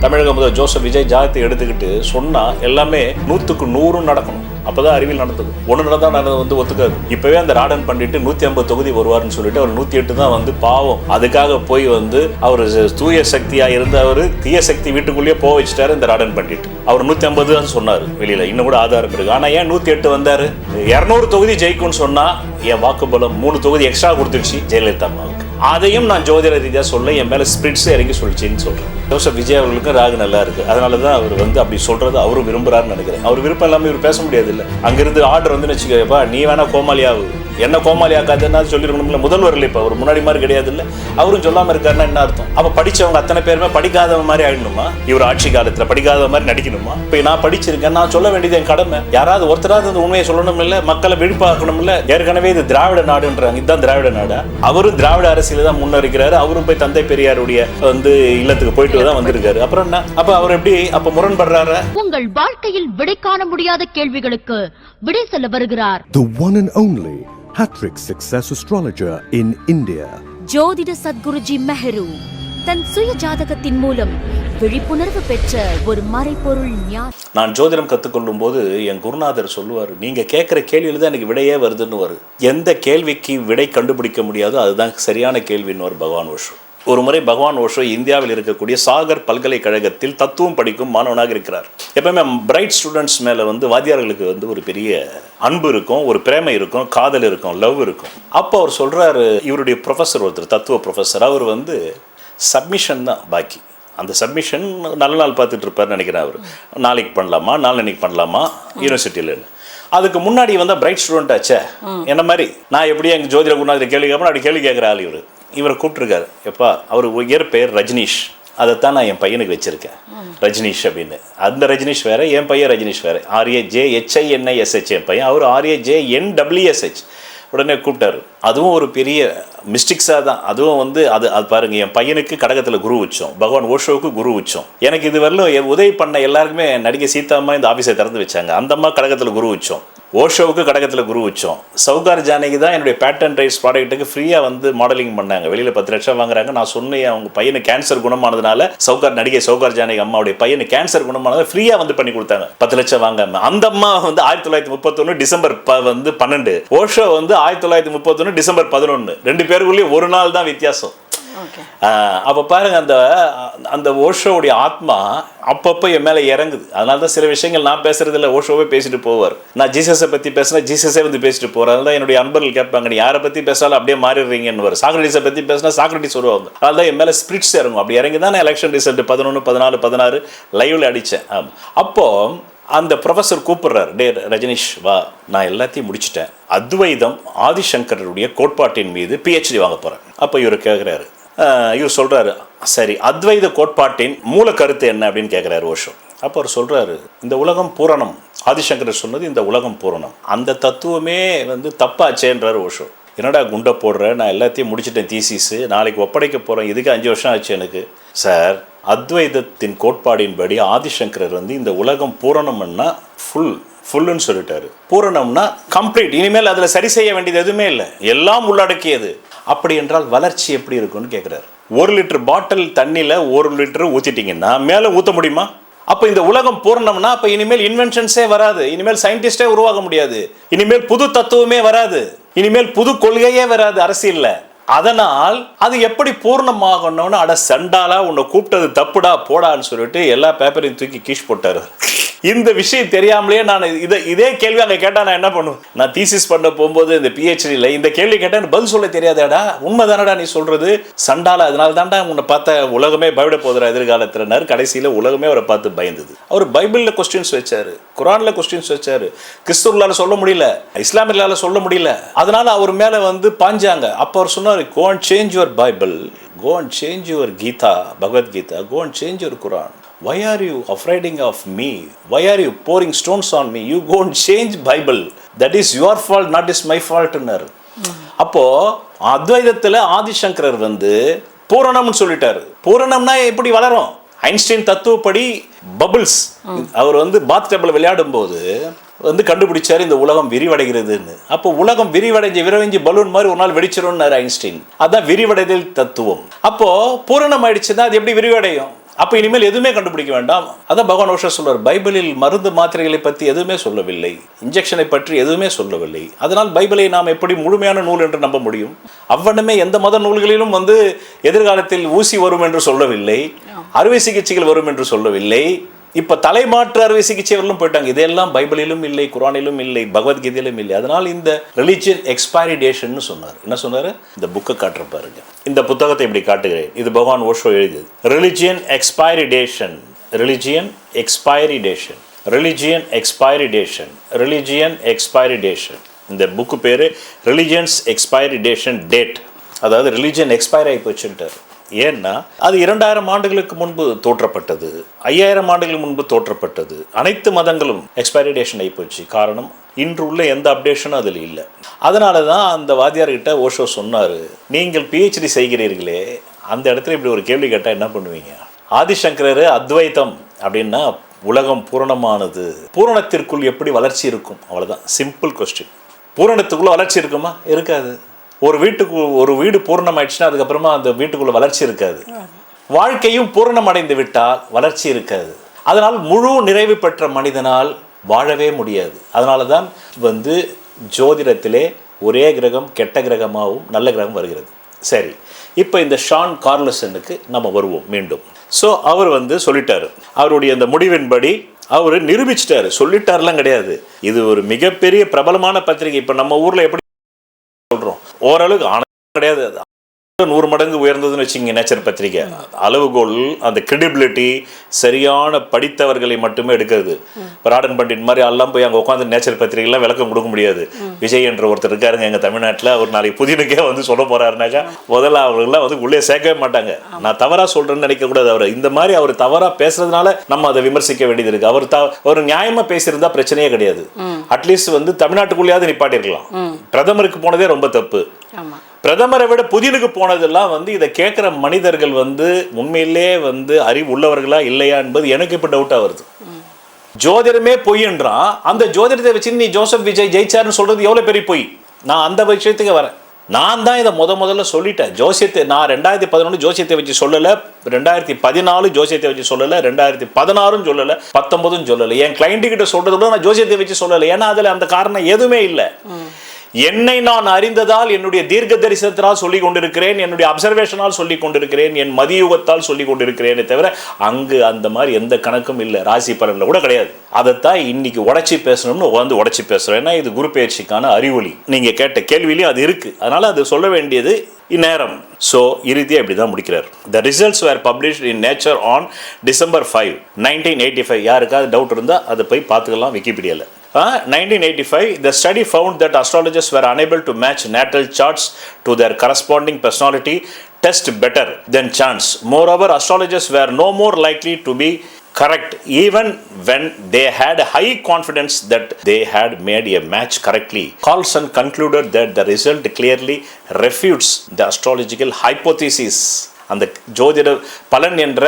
தமிழக முதல்வர் ஜோசப் விஜய் ஜாதகத்தை எடுத்துக்கிட்டு சொன்னா எல்லாமே 100க்கு 100 நடக்கணும். அப்பதான் அறிவியல் நடந்தது. ஒன்று நடந்தது வந்து ஒத்துக்காது. இப்பவே அந்த ராடன் பண்ணிட்டு 150 தொகுதி வருவார்னு சொல்லிட்டு அவர் 108 தான் வந்து பாவம். அதுக்காக போய் வந்து அவர் தூய சக்தியா இருந்த அவரு தீய சக்தி வீட்டுக்குள்ளேயே போக வச்சுட்டாரு இந்த ராடன் பண்ணிட்டு. அவர் 150 தான் சொன்னாரு வெளியில, இன்னும் கூட ஆதாரம் இருக்கு. ஆனா ஏன் 108 வந்தாரு? 200 தொகுதி ஜெயிக்கும்னு சொன்னா என் வாக்குபலம் 3 தொகுதி எக்ஸ்ட்ரா கொடுத்துருச்சு ஜெயலலிதா அம்மாவுக்கு. அதையும் நான் ஜோதிட ரீதியா சொல்ல என் மேல ஸ்பிரிட்ஸே இறங்கி சொல்லிச்சின்னு சொல்றேன். ஜோசப் விஜய் அவர்களுக்கு ராகு நல்லா இருக்கு, அதனாலதான் அவர் வந்து அப்படி சொல்றது அவரும் விரும்புறாருன்னு நினைக்கிறேன். அவர் விருப்பம் இல்லாம இவர் பேச முடியாது இல்ல. அங்கிருந்து ஆர்டர் வந்து வச்சுக்கப்பா நீ வேணா கோமாளியாவு, என்ன கோமாளியாக்காதுன்னா சொல்லிருக்கணும்ல. முதல்வர் இல்லை இப்ப அவர் முன்னாடி மாதிரி கிடையாது இல்ல. அவரும் சொல்லாம இருக்காருன்னா என்ன அர்த்தம்? அப்ப படிச்சவங்க அத்தனை பேருமே படிக்காதவ மாதிரி ஆயிடணுமா? இவர் ஆட்சி காலத்துல படிக்காத மாதிரி நடிக்கணுமா? இப்ப நான் படிச்சிருக்கேன், நான் சொல்ல வேண்டியது என் கடமை. யாராவது ஒருத்தராவது அந்த உண்மையை சொல்லணும் இல்ல, மக்களை விழிப்பாக்கணும் இல்ல. ஏற்கனவே இது திராவிட நாடுன்றாங்க, இதுதான் திராவிட நாடா? அவரும் திராவிட அரசியல தான் முன்னறிக்கிறாரு. அவரும் போய் தந்தை பெரியாருடைய வந்து இல்லத்துக்கு போயிட்டு தான் வந்திருக்காரு. அப்புறம் என்ன? அப்ப அவர் எப்படி அப்ப முரண்படுறாரு? உங்கள் வாழ்க்கையில் விடை காண முடியாத கேள்விகளுக்கு விடை சொல்ல வருகிறார் The one and only Hattrick Success Astrologer in India. ஜோதிட சத்குருஜி மெஹரு தன் சுய ஜாதகத்தின் மூலம் விழிப்புணர்வு பெற்ற ஒரு மறைபொருள் ஞானி. நான் ஜோதிடம் கற்றுக்கொள்ளும் போது என் குருநாதர் சொல்லுவார், நீங்க கேட்குற கேள்வியில தான் எனக்கு விடையே வருதுன்னு வரும். எந்த கேள்விக்கு விடை கண்டுபிடிக்க முடியாதோ அதுதான் சரியான கேள்வின்னு ஒரு பகவான் ஓஷோ. ஒரு முறை பகவான் ஓஷோ இந்தியாவில் இருக்கக்கூடிய சாகர் பல்கலைக்கழகத்தில் தத்துவம் படிக்கும் மாணவனாக இருக்கிறார். எப்பவுமே பிரைட் ஸ்டூடெண்ட்ஸ் மேலே வந்து வாத்தியார்களுக்கு வந்து ஒரு பெரிய அன்பு இருக்கும், ஒரு பிரேமை இருக்கும், காதல் இருக்கும், லவ் இருக்கும். அப்போ அவர் சொல்கிறாரு, இவருடைய ப்ரொஃபஸர் ஒருத்தர் தத்துவ ப்ரொஃபஸர், அவர் வந்து சப்மிஷன் தான் பாக்கி. அந்த சப்மிஷன் நல்ல நாள் பார்த்துட்டு இருப்பார் நினைக்கிறேன். அவர் நாளைக்கு பண்ணலாமா நாளைக்கு பண்ணலாமா யூனிவர்சிட்டியில். அதுக்கு முன்னாடி வந்து பிரைட் ஸ்டூடெண்ட் ஆச்சே என்ன மாதிரி. நான் எப்படியும் எங்கள் ஜோதிட குருநாதர் கேள்வி கேட்பேன், அப்படி கேள்வி கேட்குற ஆள் இவர். இவரை கூப்பிட்டுருக்காரு, எப்பா அவர் உயர் பெயர் ரஜினிஷ், அதைத்தான் நான் என் பையனுக்கு வச்சுருக்கேன் ரஜினிஷ் அப்படின்னு. அந்த ரஜினிஷ் வேறு, என் பையன் ரஜினிஷ் வேறு. RAJHINISH என் பையன், அவர் RAJNWSH. உடனே கூப்பிட்டாரு. அதுவும் ஒரு பெரிய மிஸ்டிக்ஸாக தான். அதுவும் வந்து அது பாருங்கள், என் பையனுக்கு கடகத்தில் குரு உச்சம், பகவான் ஓஷோவுக்கு குரு உச்சம். எனக்கு இது வரலும் உதவி பண்ண எல்லாருக்குமே நடிகை சீதாம்மா இந்த ஆஃபீஸை திறந்து வச்சாங்க. அந்த அம்மா கடகத்தில் குரு உச்சம், ஓஷோவுக்கு கடகத்தில் குரு உச்சம். சவுகார் ஜானகி தான் என்னுடைய பேட்டன் ரைஸ் ப்ராடக்ட்டுக்கு ஃப்ரீயாக வந்து மாடலிங் பண்ணாங்க. வெளியில் 10 லட்சம் வாங்குறாங்க. நான் சொன்னேன் அவங்க பையனு கேன்சர் குணமானதுனால, நடிகை சவுகார் ஜானகி அம்மாவுடைய பையனு கேன்சர் குணமானது ஃப்ரீயாக வந்து பண்ணி கொடுத்தாங்க 10 லட்சம் வாங்காம. அந்த அம்மா வந்து 1931 டிசம்பர் 12, ஓஷோ வந்து 1931 டிசம்பர் 11. 2 பேருக்குள்ளேயும் ஒரு நாள் தான் வித்தியாசம். அப்ப பாருங்க, அந்த ஓஷோவுடைய ஆத்மா அப்பப்போ என் மேல இறங்குது. அதனால தான் சில விஷயங்கள் நான் பேசுறது இல்லை, ஓஷோவே பேசிட்டு போவார். நான் ஜீசஸை பத்தி பேசினா ஜீசஸே வந்து பேசிட்டு போறாரு. அதனால தான் என்னுடைய அன்பர்கள் கேட்பாங்க, நீ யாரை பத்தி பேசாலும் அப்படியே மாறிடுறீங்கன்னு. சாக்ரட்டிஸை பத்தி பேசினா சாக்ரட்டிஸ் வருவாங்க. அதனால தான் என் மேல ஸ்பிரிட்ஸ் இறங்கும். அப்படி இறங்கி தான் நான் எலெக்ஷன் ரிசல்ட் 11, 14, 16 லைவ்ல அடிச்சேன். அப்போ அந்த ப்ரொஃபஸர் கூப்பிடுறாரு, டே ரஜினிஷ் வா, நான் எல்லாத்தையும் முடிச்சிட்டேன், அத்வைதம் ஆதிசங்கருடைய கோட்பாட்டின் மீது PhD வாங்க போறேன். அப்போ இவர் கேட்குறாரு, இவர் சொல்றாரு, சரி அத்வைத கோட்பாட்டின் மூல கருத்து என்ன அப்படின்னு கேட்குறாரு ஓஷோ. அப்போ அவர் சொல்றாரு, இந்த உலகம் பூரணம். ஆதிசங்கர் சொன்னது இந்த உலகம் பூரணம். அந்த தத்துவமே வந்து தப்பாச்சேன்றாரு ஓஷோ. என்னடா குண்டை போடுற, நான் எல்லாத்தையும் முடிச்சிட்டேன் தீசிஸு, நாளைக்கு ஒப்படைக்க போகிறேன், இதுக்கு 5 வருஷம் ஆச்சு எனக்கு. சார், அத்வைதத்தின் கோட்பாடின்படி ஆதிசங்கரர் வந்து இந்த உலகம் பூரணம்னா ஃபுல்லுன்னு சொல்லிட்டாரு. பூரணம்னா கம்ப்ளீட், இனிமேல் அதில் சரி செய்ய வேண்டியது எதுவுமே இல்லை, எல்லாம் உள்ளடக்கியது. அப்படி என்றால் வளர்ச்சி எப்படி இருக்குன்னு கேட்குறாரு. 1 லிட்டர் பாட்டில் தண்ணியில் 1 லிட்டர் ஊற்றிட்டீங்கன்னா மேலே ஊற்ற முடியுமா? அப்போ இந்த உலகம் பூரணம்னா அப்போ இனிமேல் இன்வென்ஷன்ஸே வராது, இனிமேல் சயின்டிஸ்டே உருவாக முடியாது, இனிமேல் புது தத்துவமே வராது, இனிமேல் புது கொள்கையே வராது அரசியல்ல. அதனால் அது எப்படி பூர்ணமாகணும்னு, அட சண்டாலா உன்னை கூப்பிட்டது தப்புடா போடான்னு சொல்லிட்டு எல்லா பேப்பரையும் தூக்கி கீஷ் போட்டாரு. இந்த விஷயம் தெரியாமலே நான் இதே கேள்வி அங்கே கேட்டா நான் என்ன பண்ணுவேன்? நான் தீசிஸ் பண்ண போகும்போது இந்த PhDல இந்த கேள்வி கேட்டேன், பதில் சொல்ல தெரியாதாடா, உண்மைதானடா நீ சொல்றது சண்டால, அதனால தான்டா உன்னை பார்த்த உலகமே பயப்பட போதுரா எதிர்காலத்தினார். கடைசியில் உலகமே அவரை பார்த்து பயந்தது. அவர் பைபிளில் கொஸ்டின்ஸ் வச்சாரு, குரான்ல கொஸ்டின்ஸ் வச்சாரு, கிறிஸ்துவர்களால சொல்ல முடியல, இஸ்லாமியர்களால சொல்ல முடியல, அதனால அவர் மேல வந்து பாஞ்சாங்க. அப்போ அவர் சொன்னார், go and change your Bible, go and change your Gita, Bhagavad Gita, go and change your Quran. Why are you afraid of me? Why are you pouring stones on me? You go and change Bible. That is your fault, not is my fault. அப்போ அத்வைதத்துல ஆதிசங்கரர் வந்து பூரணம்னு சொல்லிட்டாரு. பூரணம்னா எப்படி வளரும்? Einstein தத்துவப்படி bubbles, அவர் வந்து பாத் table விளையாடும் போது வந்து கண்டுபிடிச்சாரு இந்த உலகம் விரிவடைகிறதுன்னு. அப்போ உலகம் விரிவடைஞ்சு பலூன் மாதிரி ஒரு நாள் வெடிச்சிரும்னாரு ஐன்ஸ்டைன். அதான் விரிவடைதல் தத்துவம். அப்போ பூரணம் ஆயிடுச்சுன்னா அது எப்படி விரிவடையும்? அப்போ இனிமேல் எதுவுமே கண்டுபிடிக்க வேண்டாம். அதான் பகவான் ஓஷோ சொல்வார், பைபிளில் மருந்து மாத்திரைகளை பற்றி எதுவுமே சொல்லவில்லை, இன்ஜெக்ஷனை பற்றி எதுவுமே சொல்லவில்லை. அதனால் பைபிளை நாம் எப்படி முழுமையான நூல் என்று நம்ப முடியும்? அவ்வண்ணமே எந்த மத நூல்களிலும் எதிர்காலத்தில் ஊசி வரும் என்று சொல்லவில்லை, அறுவை சிகிச்சைகள் வரும் என்று சொல்லவில்லை. இப்போ தலைமாற்று அறுவை சிகிச்சைகளும் போயிட்டாங்க. இதெல்லாம் பைபிளிலும் இல்லை, குரானிலும் இல்லை, பகவத்கீதையிலும் இல்லை. அதனால் இந்த ரிலிஜியன் எக்ஸ்பைரி டேஷன் சொன்னார். என்ன சொன்னார்? இந்த புக்கை காட்டுற பாருங்க, இந்த புத்தகத்தை இப்படி காட்டுகிறேன். இது பகவான் ஓஷோ எழுதியது. Religion expiry station, religion expiry station, religion expiry station, religion expiry station. இந்த புக்கு பேர் ரிலிஜியன்ஸ் எக்ஸ்பைரி டேஷன் டேட். அதாவது ரிலிஜியன் எக்ஸ்பைர் ஆகி போச்சுட்டார். ஏன்னா அது 2000 ஆண்டுகளுக்கு முன்பு தோற்றப்பட்டது, 5000 ஆண்டுகள் முன்பு தோற்றப்பட்டது. அனைத்து மதங்களும் எக்ஸ்பைரி டேஷன் ஆகி போச்சு. காரணம், இன்று உள்ள எந்த அப்டேஷனும் அதில் இல்லை. அதனால தான் அந்த வாத்தியார்கிட்ட ஓஷோ சொன்னார், நீங்கள் பிஹெச்டி செய்கிறீர்களே, அந்த இடத்துல இப்படி ஒரு கேள்வி கேட்டால் என்ன பண்ணுவீங்க? ஆதிசங்கரர் அத்வைத்தம் அப்படின்னா உலகம் பூரணமானது, பூரணத்திற்குள் எப்படி வளர்ச்சி இருக்கும்? அவ்வளோதான், சிம்பிள் கொஸ்டின். பூரணத்துக்குள்ளே வளர்ச்சி இருக்குமா? இருக்காது. ஒரு வீடு பூர்ணமாயிடுச்சுன்னா அதுக்கப்புறமா அந்த வீட்டுக்குள்ள வளர்ச்சி இருக்காது. வாழ்க்கையும் பூரணம் அடைந்து விட்டால் வளர்ச்சி இருக்காது. அதனால் முழு நிறைவு பெற்ற மனிதனால் வாழவே முடியாது. அதனால தான் ஜோதிடத்திலே ஒரே கிரகம் கெட்ட கிரகமாகவும் நல்ல கிரகம் வருகிறது. சரி, இப்போ இந்த ஷான் கார்லசனுக்கு நம்ம வருவோம் மீண்டும். ஸோ அவர் சொல்லிட்டாரு, அவருடைய அந்த முடிவின்படி அவர் நிரூபிச்சிட்டாரு. சொல்லிட்டாருலாம் கிடையாது, இது ஒரு மிகப்பெரிய பிரபலமான பத்திரிகை. இப்போ நம்ம ஊரில் எப்படி சொல்றோம், ஓரளவுக்கு ஆன கிடையாது, 100 மடங்கு உயர்ந்ததுன்னு வச்சுங்க நேச்சர் பத்திரிகை. அளவுகோல், அந்த கிரெடிபிலிட்டி சரியான படித்தவர்களை மட்டுமே எடுக்கிறது. ராடன் பண்டிட் மாதிரி எல்லாம் போய் அங்கே உட்காந்து நேச்சர் பத்திரிகைலாம் விளக்கம் கொடுக்க முடியாது. விஜய் என்ற ஒருத்தர் இருக்காருங்க எங்கள் தமிழ்நாட்டில், ஒரு நாளைக்கு புதினுக்கே சொல்ல போறாருனாக்கா முதல்ல அவர்கள்லாம் உள்ளே சேர்க்கவே மாட்டாங்க. நான் தவறாக சொல்றேன்னு நினைக்கக்கூடாது. அவர் இந்த மாதிரி அவர் தவறாக பேசுறதுனால நம்ம அதை விமர்சிக்க வேண்டியது இருக்கு. அவர் ஒரு நியாயமா பேசியிருந்தா பிரச்சனையே கிடையாது. அட்லீஸ்ட் தமிழ்நாட்டுக்குள்ளேயாவது நிப்பாட்டிருக்கலாம். பிரதமருக்கு போனதே ரொம்ப தப்பு. பிரதமரை விட புதினுக்கு போனதெல்லாம் இதை கேட்குற மனிதர்கள் உண்மையிலே அறிவு உள்ளவர்களா இல்லையா என்பது எனக்கு இப்போ டவுட்டாக வருது. ஜோதிடமே பொய்ன்றான், அந்த ஜோதிடத்தை வச்சு நீ ஜோசப் விஜய் ஜெயிச்சாருன்னு சொல்றது எவ்வளோ பெரிய பொய். நான் அந்த விஷயத்துக்கு வரேன். நான் தான் இதை முதல்ல சொல்லிட்டேன். ஜோசியத்தை நான் 2011 ஜோசியத்தை வச்சு சொல்லலை, 2014 ஜோசியத்தை வச்சு சொல்லலை, 2016 சொல்லலை, 19 சொல்லலை. என் கிளைண்ட்டுக்கிட்ட சொல்றதை விட நான் ஜோசியத்தை வச்சு சொல்லலை. ஏன்னா அதில் அந்த காரணம் எதுவுமே இல்லை. என்னை நான் அறிந்ததால், என்னுடைய தீர்க்க தரிசனத்தால் சொல்லிக் கொண்டிருக்கிறேன், என்னுடைய அப்சர்வேஷனால் சொல்லிக் கொண்டிருக்கிறேன், என் மதியுகத்தால் சொல்லிக் கொண்டிருக்கிறேனே தவிர அங்கு அந்த மாதிரி எந்த கணக்கும் இல்லை. ராசி பலன்ல கூட கிடையாது. அதைத்தான் இன்னைக்கு உடைச்சி பேசணும்னு உடைச்சி பேசுறேன். ஏன்னா இது குரு பயிற்சிக்கான அறிவொளி. நீங்க கேட்ட கேள்வியிலேயே அது இருக்கு. அதனால அது சொல்ல வேண்டியது இந்நேரம். ஸோ இறுதியாக இப்படி தான் முடிக்கிறார். The results were published in Nature on December 5, 1985. யாருக்காவது டவுட் இருந்தால் அதை போய் பார்த்துக்கலாம் விக்கிபீடியாவில். 1985, the study found that astrologers were unable to match natal charts to their corresponding personality test better than chance. Moreover, astrologers were no more likely to be correct even when they had high confidence that they had made a match correctly. Carlson concluded that the result clearly refutes the astrological hypothesis. அந்த ஜோதிட பலன் என்ற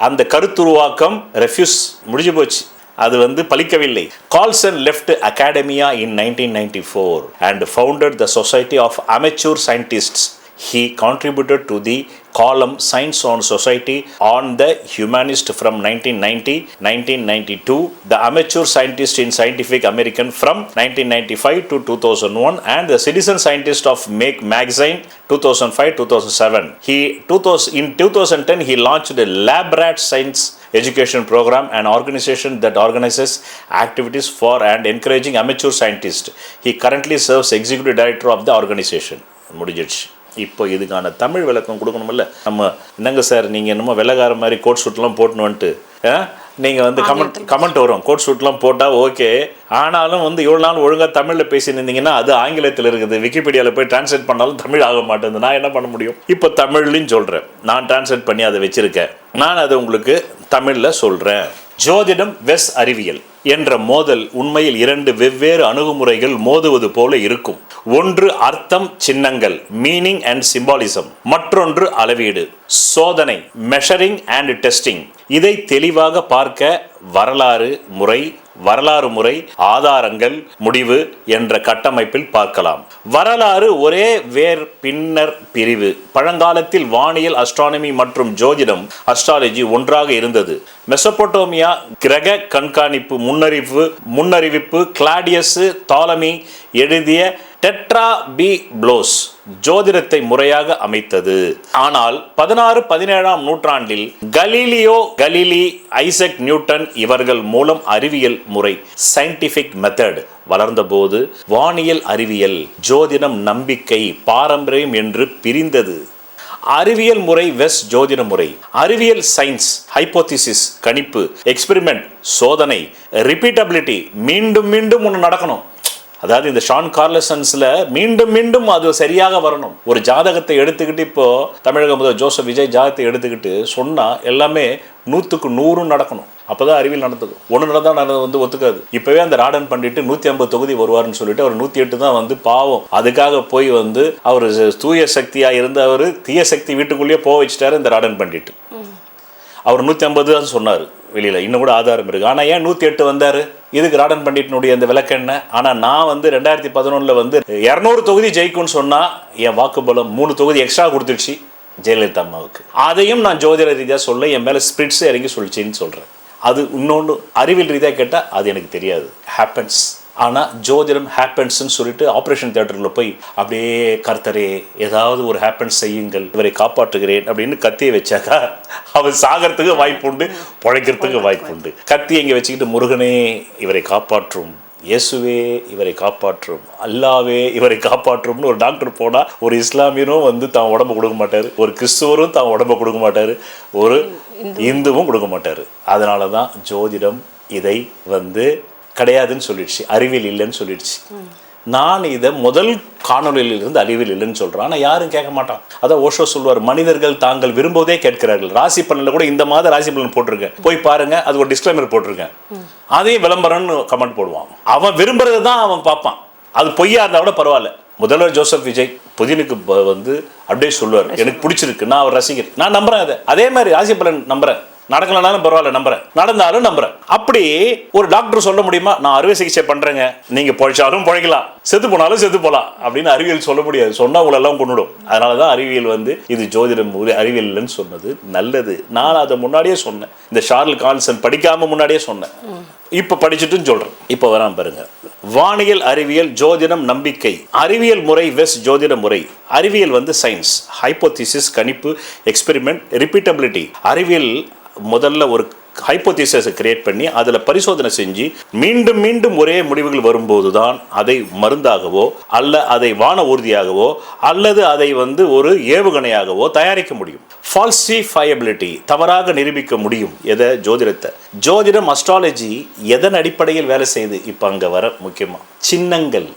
அந்த கருத்துருவாக்கம் refuse முடிஞ்சு போச்சு. அது பலிக்கவில்லை. Carlson left academia in 1994 and founded the Society of Amateur Scientists. He contributed to the column Science on Society on the Humanist from 1990-1992, the Amateur Scientist in Scientific American from 1995 to 2001, and the Citizen Scientist of Make Magazine 2005-2007. In 2010, he launched the LabRat Science Education Program, an organization that organizes activities for and encouraging amateur scientists. He currently serves Executive Director of the organization. முடிஞ்சிடுச்சு. இப்போ இதுக்கான தமிழ் விளக்கம் கொடுக்கணுமில்ல. நம்ம என்னங்க sir நீங்கள் என்னமோ வெள்ளக்கார மாதிரி கோட் சூட்லாம் போட்டுன்னு நீங்கள் கமெண்ட் வரும், கோட் சூட்லாம் போட்டால் ஓகே, ஆனாலும் இவ்வளோ நாள் ஒழுங்காக தமிழில் பேசியிருந்தீங்கன்னா அது ஆங்கிலத்தில் இருக்குது. விக்கிபீடியாவில் போய் டிரான்ஸ்லேட் பண்ணாலும் தமிழ் ஆக மாட்டேங்குது. நான் என்ன பண்ண முடியும்? இப்போ தமிழ்லையும் சொல்கிறேன், நான் டிரான்ஸ்லேட் பண்ணி அதை வச்சுருக்கேன். நான் அதை உங்களுக்கு தமிழில் சொல்கிறேன். ஜோதிடம் வெஸ் அறிவியல் என்ற மோதல் உண்மையில் 2 வெவ்வேறு அணுகுமுறைகள் மோதுவது போல இருக்கும். ஒன்று அர்த்தம் சின்னங்கள், மீனிங் அண்ட் சிம்பாலிசம். மற்றொன்று அளவீடு, சோதனை, மெஷரிங் அண்ட் டெஸ்டிங். இதை தெளிவாக பார்க்க வரலாறு, முறை, வரலாறு முறை, ஆதாரங்கள், முடிவு என்ற கட்டமைப்பில் பார்க்கலாம். வரலாறு ஒரே வேர் பின்னர் பிரிவு. பழங்காலத்தில் வானியல், அஸ்ட்ரானமி மற்றும் ஜோதிடம், அஸ்ட்ராலஜி ஒன்றாக இருந்தது. மெசொப்பொட்டோமியா கிரக கண்காணிப்பு முன்னறிவிப்பு கிளாடியஸ் தாலமி எழுதிய டெட்ரா பி ப்ளோஸ் ஜோதிடத்தை முறையாக அமைத்தது. ஆனால் 16-17ஆம் நூற்றாண்டில் கலீலி, ஐசக் நியூட்டன் இவர்கள் மூலம் அறிவியல் முறை சயின்டிபிக் மெத்தட் வளர்ந்தபோது வானியல் அறிவியல், ஜோதிடம், நம்பிக்கை, பாரம்பரியம் என்று பிரிந்தது. அறிவியல் முறை வெஸ் ஜோதிட முறை. அறிவியல் சயின்ஸ் ஹைப்போதிசிஸ் கணிப்பு, எக்ஸ்பெரிமெண்ட் சோதனை, ரிப்பீட்டபிலிட்டி மீண்டும் மீண்டும் ஒன்று நடக்கணும். அதாவது இந்த ஷான் கார்லசன்ஸ்ல மீண்டும் மீண்டும் அது சரியாக வரணும். ஒரு ஜாதகத்தை எடுத்துக்கிட்டு இப்போ தமிழக முதல்வர் ஜோசப் விஜய் ஜாதகத்தை எடுத்துக்கிட்டு சொன்னா எல்லாமே 100க்கு 100 நடக்கணும். அப்போதான் அறிவியல் நடந்துக்கும். ஒன்று நடந்தால் ஒத்துக்காது. இப்போவே அந்த ராடன் பண்ணிட்டு 150 தொகுதி வருவார்னு சொல்லிட்டு அவர் 108 தான் பாவம். அதுக்காக போய் அவர் தூய சக்தியாக இருந்த அவர் தீய சக்தி வீட்டுக்குள்ளேயே போக வச்சுட்டாரு இந்த ராடன் பண்ணிட்டு. அவர் 150 தான் சொன்னார் வெளியில், இன்னும் கூட ஆதாரம் இருக்குது. ஆனால் ஏன் 108 வந்தார்? இதுக்கு ராடன் பண்டிட்னுடைய அந்த விளக்கம் என்ன? ஆனால் நான் 2011 200 தொகுதி ஜெயிக்கும்னு சொன்னால் என் வாக்குபலம் 3 தொகுதி எக்ஸ்ட்ரா கொடுத்துடுச்சு ஜெயலலிதா அம்மாவுக்கு. அதையும் நான் ஜோதிட ரீதியாக சொல்ல என் மேலே ஸ்பிரிட்ஸ் இறங்கி சொல்லிச்சின்னு சொல்கிறேன். அது இன்னொன்று அறிவியல் ரீதியாக கேட்டால் அது எனக்கு தெரியாது, ஹேப்பன்ஸ். ஆனால் ஜோதிடம் ஹேப்பன்ஸ்ன்னு சொல்லிட்டு ஆப்ரேஷன் தியேட்டரில் போய் அப்படியே கர்த்தரே ஏதாவது ஒரு ஹேப்பன்ஸ் செய்யுங்கள், இவரை காப்பாற்றுகிறேன் அப்படின்னு கத்தியை வச்சாக்கா அவர் சாகிறதுக்கு வாய்ப்புண்டு, பிழைக்கிறதுக்கு வாய்ப்புண்டு. கத்தி எங்கே வச்சுக்கிட்டு முருகனே இவரை காப்பாற்றும், இயேசுவே இவரை காப்பாற்றும், அல்லாவே இவரை காப்பாற்றும்னு ஒரு டாக்டர் போனால் ஒரு இஸ்லாமியரும் தான் உடம்பு கொடுக்க மாட்டார், ஒரு கிறிஸ்துவரும் தான் உடம்பை கொடுக்க மாட்டார், ஒரு இந்துவும் கொடுக்க மாட்டார். அதனால தான் ஜோதிடம் இதை கிடையாதுன்னு சொல்லிடுச்சு, அறிவியல் இல்லைன்னு சொல்லிடுச்சு. நான் இதை முதல் காணொலியிலிருந்து அறிவியல் இல்லைன்னு சொல்கிறேன். ஆனால் யாரும் கேட்க மாட்டான். அதான் ஓஷோ சொல்வார், மனிதர்கள் தாங்கள் விரும்புவதே கேட்கிறார்கள். ராசி பலனில் கூட இந்த மாதம் ராசி பலன் போட்டிருக்கேன், போய் பாருங்க, அது ஒரு டிஸ்க்ளைமர் போட்டிருக்கேன். அதையும் விளம்பரம்னு கமெண்ட் போடுவான். அவன் விரும்புறது தான் அவன் பார்ப்பான். அது பொய்யா இருந்தால் கூட பரவாயில்ல. முதல்வர் ஜோசப் விஜய் புதினுக்கு அப்படியே சொல்லுவார், எனக்கு பிடிச்சிருக்கு, நான் அவர் ரசிகர், நான் நம்புறேன். அதே மாதிரி ராசி பலன் நம்புறேன், நடக்கலனாலும் பரவாயில்ல நம்புறேன், நடந்தாலும் நம்புறேன். அப்படி ஒரு டாக்டர் சொல்ல முடியுமா, நான் அறுவை சிகிச்சை பண்றேங்க, நீங்க பொழைச்சாலும் பொழைக்கலாம், செத்து போனாலும் செத்து போலாம் அப்படின்னு அறிவியல் சொல்ல முடியாது. சொன்னா உங்களெல்லாம் கொண்டுடும். அதனாலதான் அறிவியல் இது ஜோதிடம் அறிவியல் இல்லைன்னு சொன்னது நல்லது. நான் அதை முன்னாடியே சொன்னேன், இந்த ஷார்ல் கால்சன் படிக்காம முன்னாடியே சொன்னேன். இப்ப படிச்சுட்டும் சொல்றேன். இப்ப வராம பாருங்க, வானியல், அறிவியல், ஜோதிடம், நம்பிக்கை. அறிவியல் முறை வெஸ் ஜோதிட முறை. அறிவியல் சயின்ஸ் ஹைப்போதிசிஸ் கணிப்பு, எக்ஸ்பெரிமெண்ட், ரிப்பீட்டபிலிட்டி. அறிவியல் முதல்ல ஒரு ஹைப்போதிசிஸை கிரியேட் பண்ணி அதில் பரிசோதனை செஞ்சு மீண்டும் மீண்டும் ஒரே முடிவுகள் வரும்போது தான் அதை மருந்தாகவோ அல்ல அதை வான ஊர்தியாகவோ அல்லது அதை ஒரு ஏவுகணையாகவோ தயாரிக்க முடியும். ஃபால்சிஃபையபிலிட்டி, தவறாக நிரூபிக்க முடியும் எதை? ஜோதிடத்தை. ஜோதிடம், அஸ்ட்ராலஜி எதன் அடிப்படையில் வேலை செய்யுது? இப்போ அங்கே வர முக்கியமாக சின்னங்கள்,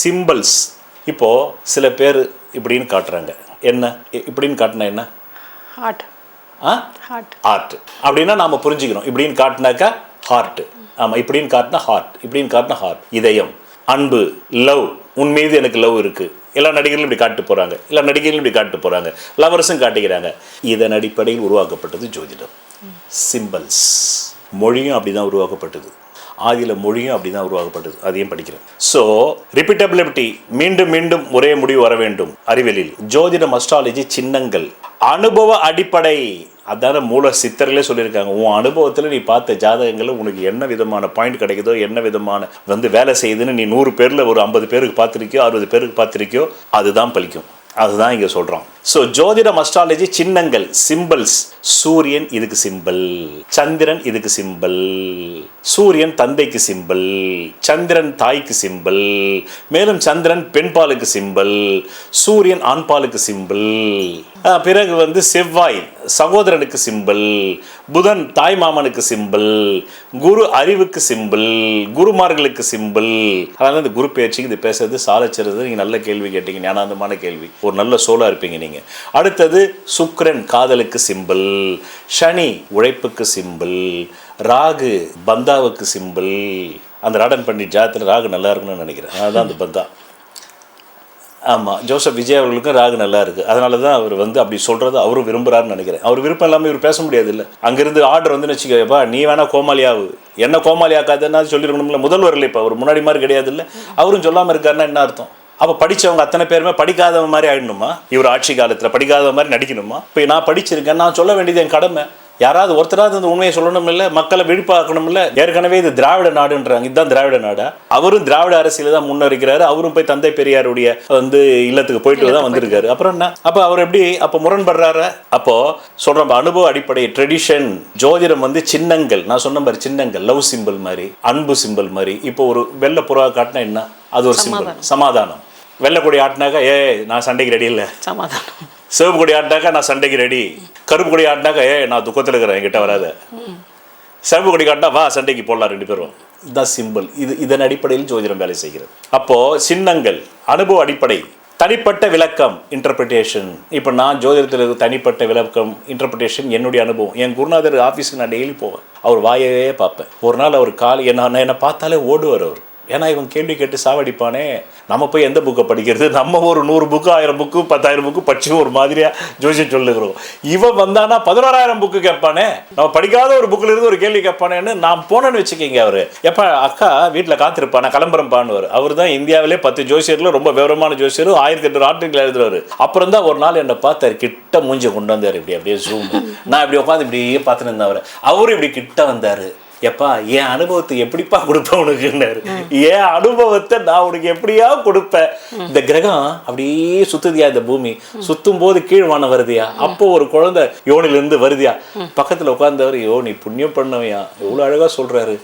சிம்பிள்ஸ். இப்போ சில பேர் இப்படின்னு காட்டுறாங்க, என்ன இப்படின்னு காட்டினா என்ன? ஹார்ட் அப்படின்னா நாம புரிஞ்சுக்கணும். இப்படின்னு காட்டினாக்கா ஹார்ட், ஆமா, இப்படின்னு காட்டினா ஹார்ட், இப்படின்னு காட்டினா ஹார்ட். இதயம், அன்பு, லவ், உன் மீது எனக்கு லவ் இருக்கு. எல்லா நடிகர்களும் இப்படி காட்டு போறாங்க, எல்லா நடிகர்களும் இப்படி காட்டு போறாங்க, லவர்ஸும் காட்டிக்கிறாங்க. இதன் அடிப்படையில் உருவாக்கப்பட்டது ஜோதிடம். சிம்பிள்ஸ். மொழியும் அப்படிதான் உருவாக்கப்பட்டது, ஆங்கில மொழியும் அப்படிதான் உருவாக்கப்பட்டது. அதையும் படிக்கிறேன். ஸோ ரிப்பீட்டபிலிட்டி, மீண்டும் மீண்டும் ஒரே முடிவு வர வேண்டும் அறிவியலில். ஜோதிடம், அஸ்ட்ராலஜி சின்னங்கள், அனுபவ அடிப்படை. அதான மூல சித்தர்களே சொல்லியிருக்காங்க, உன் அனுபவத்தில் நீ பார்த்த ஜாதகங்களில் உனக்கு என்ன விதமான பாயிண்ட் கிடைக்குதோ, என்ன விதமான வேலை செய்யுதுன்னு நீ 100 பேரில் ஒரு 50 பேருக்கு பார்த்துருக்கியோ, 60 பேருக்கு பார்த்துருக்கியோ, அதுதான் பலிக்கும். அதுதான் இங்கே சொல்கிறோம். ஸோ ஜோதிடம், அஸ்ட்ராலஜி சின்னங்கள், சிம்பிள்ஸ். சூரியன் இதுக்கு சிம்பிள், சந்திரன் இதுக்கு சிம்பிள். சூரியன் தந்தைக்கு சிம்பிள், சந்திரன் தாய்க்கு சிம்பிள், மேலும் சந்திரன் பெண்பாலுக்கு சிம்பிள், சூரியன் ஆண்பாலுக்கு சிம்பிள். பிறகு செவ்வாய் சகோதரனுக்கு சிம்பிள், புதன் தாய் மாமனுக்கு சிம்பிள், குரு அறிவுக்கு சிம்பிள், குருமார்களுக்கு சிம்பிள். அதனால இந்த குரு பேச்சுக்கு இது பேசுறது சாலச்சிறது. நீங்கள் நல்ல கேள்வி கேட்டீங்க, ஞானாந்தமான கேள்வி, ஒரு நல்ல சோலா இருப்பீங்க நீங்கள். அடுத்தது சுக்கிரன் காதலுக்கு சிம்பிள், சனி உழைப்புக்கு சிம்பிள், ராகு பந்தாவுக்கு சிம்பிள். அந்த ராடன் பண்டிட் ஜாதத்தில் ராகு நல்லா இருக்குன்னு நினைக்கிறேன், அதுதான் அந்த பந்தா. ஆமாம், ஜோசப் விஜய் அவர்களுக்கும் ராகு நல்லா இருக்குது. அதனால தான் அவர் வந்து அப்படி சொல்கிறது அவரும் விரும்புகிறாருன்னு நினைக்கிறேன். அவர் விருப்பம் இல்லாமல் இவர் பேச முடியாது இல்லை. அங்கேருந்து ஆர்டர் வந்து வச்சுக்கப்பா, நீ வேணா கோமாளியாவு, என்ன கோமாளியாக்காதுன்னா சொல்லியிருக்கணும்ல. முதல்வர் இல்லை, இப்போ அவர் முன்னாடி மாதிரி கிடையாது இல்லை. அவரும் சொல்லாமல் இருக்காருன்னா என்ன அர்த்தம்? அப்போ படித்தவங்க அத்தனை பேருமே படிக்காதவங்க மாதிரி ஆகிடணுமா? இவர் ஆட்சி காலத்தில் படிக்காத மாதிரி நடிக்கணுமா? இப்போ நான் படிச்சிருக்கேன், நான் சொல்ல வேண்டியது என் கடமை. யாராவது ஒருத்தராவது இந்த உண்மையை சொல்லணும் இல்லை, மக்களை விழிப்பாக்கணும் இல்லை. ஏற்கனவே இது திராவிட நாடுன்றாங்க, இதுதான் திராவிட நாடா? அவரும் திராவிட அரசியல தான் முன்னறிக்கிறாரு. அவரும் போய் தந்தை பெரியாருடைய வந்து இல்லத்துக்கு போயிட்டு தான் வந்திருக்காரு. அப்புறம் என்ன? அப்போ அவர் எப்படி அப்போ முரண்படுறாரு? அப்போ சொல்கிறோம், அனுபவ அடிப்படை ட்ரெடிஷன். ஜோதிடம் வந்து சின்னங்கள், நான் சொன்ன மாதிரி சின்னங்கள், லவ் சிம்பிள் மாதிரி, அன்பு சிம்பிள் மாதிரி. இப்போ ஒரு வெள்ளை புறா காட்டினா என்ன? அது ஒரு சிம்பிள், சமாதானம். வெள்ளை கொடி ஆட்டினாக்கா நான் சண்டைக்கு ரெடி இல்லை, சமாதானம். சிவப்பு கொடி ஆட்டினாக்கா நான் சண்டைக்கு ரெடி. கருப்பு கொடி ஆட்டினாக்கா நான் துக்கத்தில் இருக்கிறேன், என்கிட்ட வராத. சிவப்பு கொடி காட்டினா வா சண்டைக்கு போடலாம், 2 பேரும். இதுதான் சிம்பிள். இதன் அடிப்படையில் ஜோதிடம் வேலை செய்கிறது. அப்போது சின்னங்கள், அனுபவ அடிப்படை, தனிப்பட்ட விளக்கம், இன்டர்பிரிட்டேஷன். இப்போ நான் ஜோதிடத்தில் தனிப்பட்ட விளக்கம், இன்டர்பிரிட்டேஷன் என்னுடைய அனுபவம். என் குருநாதர் ஆஃபீஸுக்கு நான் டெய்லி போவேன், அவர் வாயவே பார்ப்பேன். ஒரு நாள் அவர் என்னை பார்த்தாலே ஓடுவார் அவர். ஏன்னா இவன் கேள்வி கேட்டு சாவடிப்பானே, நம்ம போய் எந்த புக்கை படிக்கிறது? நம்ம ஒரு 100 புக்கு, 1000 புக்கு, 10,000 புக்கு படிச்சு ஒரு மாதிரியாக ஜோசியம் சொல்லுகிறோம். இவன் வந்தானா 11,000 புக்கு கேட்பானே, நம்ம படிக்காத ஒரு புக்கில் இருந்து ஒரு கேள்வி கேட்பானேன்னு நான் போனேன்னு வச்சுக்கிங்க. அவர் எப்போ அக்கா வீட்டில் காத்திருப்பா, நான் கிளம்புறப்பான்னு. அவர் தான் இந்தியாவிலே 10 ஜோசியரில் ரொம்ப விவரமான ஜோசியர், 1008 ஆர்டிக்கல் எழுதுறாரு. அப்புறம் தான் ஒரு நாள் என்னை பார்த்தார், கிட்ட மூஞ்சி கொண்டு வந்தார், அப்படியே ஜூம். நான் இப்படி உட்காந்து இப்படியே பார்த்துன்னு இருந்தேன். அவரும் இப்படி கிட்ட வந்தார். எப்பா என் அனுபவத்தை எப்படிப்பா கொடுப்பேன் உனக்குன்னாரு. என் அனுபவத்தை நான் உனக்கு எப்படியா கொடுப்பேன்? இந்த கிரகம் அப்படியே சுத்துதியா, இந்த பூமி சுத்தும் போது கீழ்வான வருதியா, அப்போ ஒரு குழந்தை யோனிலிருந்து வருதியா. பக்கத்துல உட்கார்ந்தவர், நீ புண்ணியம் பண்ணவையா, எவ்வளவு அழகா சொல்றாரு.